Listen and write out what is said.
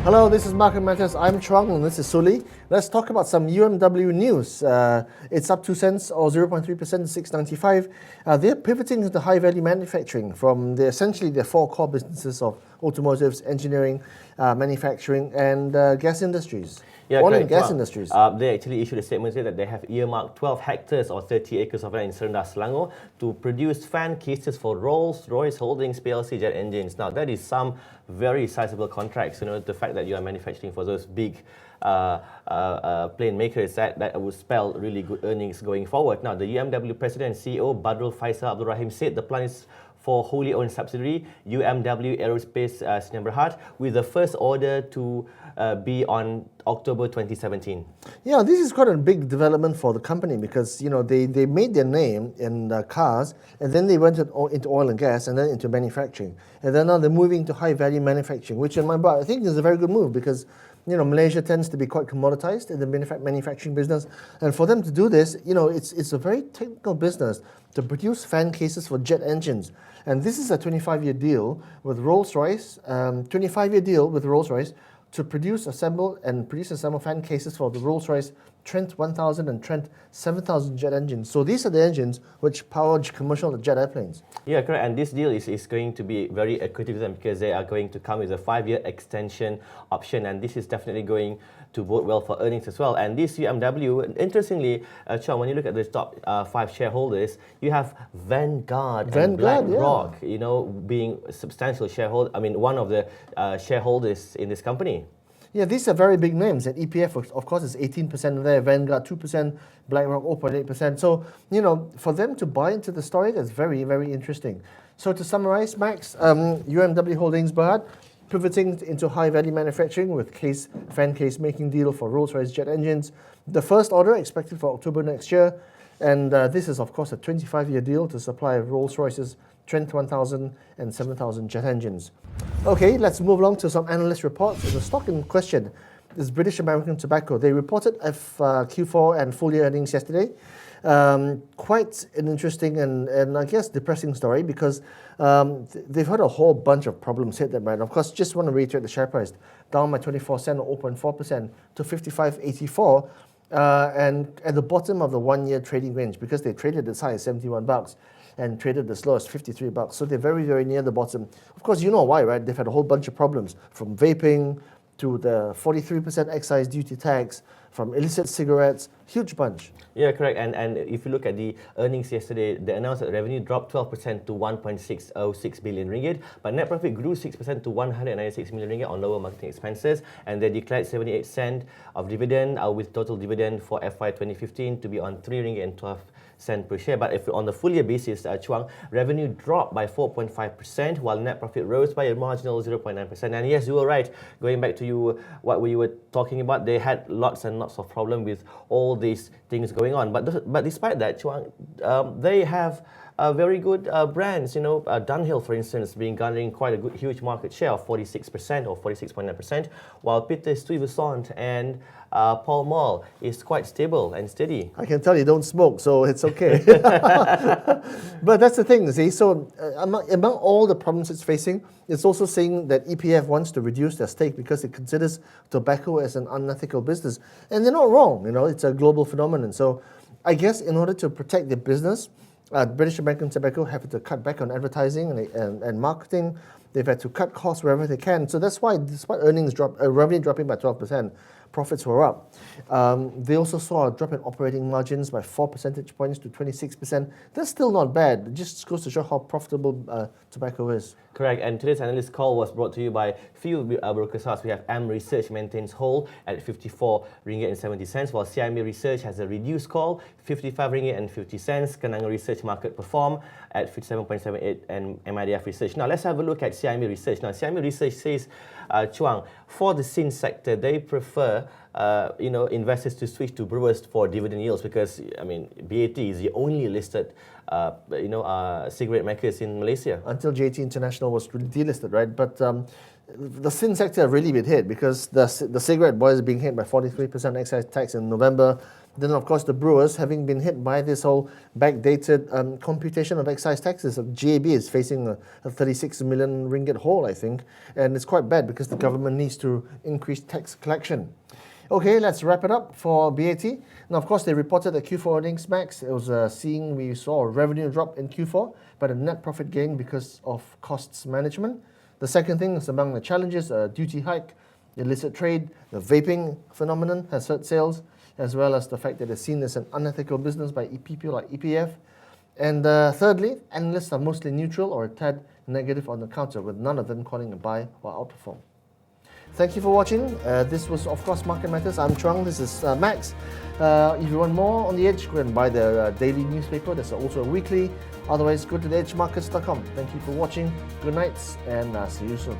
Hello, this is Market Matters. I'm Chuang and this is Sulhi. Let's talk about some UMW news. It's up 2 cents or 0.3% to 6.95. They're pivoting into high-value manufacturing from essentially their four core businesses of automotives, engineering, manufacturing, and gas industries. Yeah, Oil and gas industries. They actually issued a statement saying that they have earmarked 12 hectares or 30 acres of land in Serendah, Selangor to produce fan cases for Rolls-Royce Holdings Plc jet engines. Now, that is some very sizable contracts. You know, the fact that you are manufacturing for those big plane makers, that would spell really good earnings going forward. Now, the UMW President and CEO, Badrul Faisal Abdul Rahim, said the plan is for wholly owned subsidiary UMW Aerospace Bhd, with the first order to be on October 2017. Yeah, this is quite a big development for the company because they made their name in cars and then they went into oil and gas and then into manufacturing, and then now they're moving to high value manufacturing, which in my part I think is a very good move because Malaysia tends to be quite commoditized in the manufacturing business, and for them to do this, it's a very technical business to produce fan cases for jet engines. And this is a 25-year deal with Rolls-Royce, to produce, assemble fan cases for the Rolls-Royce Trent 1000 and Trent 7000 jet engines. So these are the engines which power commercial jet airplanes. Yeah, correct. And this deal is going to be very accretive to them because they are going to come with a 5-year extension option, and this is definitely going to bode well for earnings as well. And this UMW, interestingly, Chuang, when you look at the top 5 shareholders, you have Vanguard and BlackRock, being substantial shareholder. I mean, one of the shareholders in this company. Yeah, these are very big names. And EPF, of course, is 18% there, Vanguard 2%, BlackRock 0.8%. So, for them to buy into the story, that's very, very interesting. So to summarize, Max, UMW Holdings Bhd, pivoting into high-value manufacturing with fan case making deal for Rolls-Royce jet engines. The first order expected for October next year. And this is, of course, a 25-year deal to supply Rolls-Royce's Trent 1000 and 7000 jet engines. Okay, let's move along to some analyst reports. The stock in question is British American Tobacco. They reported Q4 and full year earnings yesterday. Quite an interesting and I guess depressing story because they've had a whole bunch of problems hit them, right? Of course, just want to reiterate the share price, down by 24 cents or 0.4% to 55.84. And at the bottom of the 1-year trading range because they traded as high as $71 and traded as low as $53. So they're very, very near the bottom. Of course, you know why, right? They've had a whole bunch of problems from vaping to the 43% excise duty tax, from illicit cigarettes, huge bunch. Yeah, correct. And if you look at the earnings yesterday, they announced that revenue dropped 12% to 1.606 billion ringgit, but net profit grew 6% to 196 million ringgit on lower marketing expenses, and they declared 78 cents of dividend, with total dividend for FY 2015 to be on 3 ringgit and 12 cents per share. But if on the full year basis, Chuang, revenue dropped by 4.5%, while net profit rose by a marginal 0.9%. And yes, you were right. Going back to what we were talking about, they had lots and lots of problem with all these things going on. But despite that, Chuang, they have very good brands. Dunhill, for instance, being garnering quite a huge market share of 46% or 46.9%, while Peter Stuyvesant and Pall Mall is quite stable and steady. I can tell you don't smoke, so it's okay. But that's the thing, see. So among all the problems it's facing, it's also saying that EPF wants to reduce their stake because it considers tobacco as an unethical business. And they're not wrong, it's a global phenomenon. So I guess in order to protect their business, British American Tobacco have to cut back on advertising and marketing. They've had to cut costs wherever they can. So that's why, despite revenue dropping by 12%, profits were up. They also saw a drop in operating margins by 4 percentage points to 26%. That's still not bad. It just goes to show how profitable tobacco is. Correct. And today's analyst call was brought to you by few brokers house. We have M Research maintains hold at 54 ringgit and 70 cents, while CIMB Research has a reduced call, 55 ringgit and 50 cents. Kenanga Research Market Perform at 57.78, and MIDF Research. Now let's have a look at CIMB Research. Now CIMB Research says, Chuang, for the sin sector, they prefer investors to switch to brewers for dividend yields because, BAT is the only listed cigarette makers in Malaysia. Until JT International was delisted, right? But the sin sector really been hit because the cigarette boys are being hit by 43% excise tax in November. Then, of course, the brewers, having been hit by this whole backdated computation of excise taxes, GAB is facing a 36 million ringgit hole, I think, and it's quite bad because the government needs to increase tax collection. Okay, let's wrap it up for BAT. Now, of course, they reported that Q4 earnings, Max. It was we saw a revenue drop in Q4, but a net profit gain because of costs management. The second thing is among the challenges, a duty hike, illicit trade, the vaping phenomenon has hurt sales, as well as the fact that it's seen as an unethical business by people like EPF. And thirdly, analysts are mostly neutral or a tad negative on the counter, with none of them calling a buy or outperform. Thank you for watching. This was, of course, Market Matters. I'm Chuang. This is Max. If you want more on The Edge, go and buy their daily newspaper. There's also a weekly. Otherwise, go to theedgemarkets.com. Thank you for watching. Good nights, and see you soon.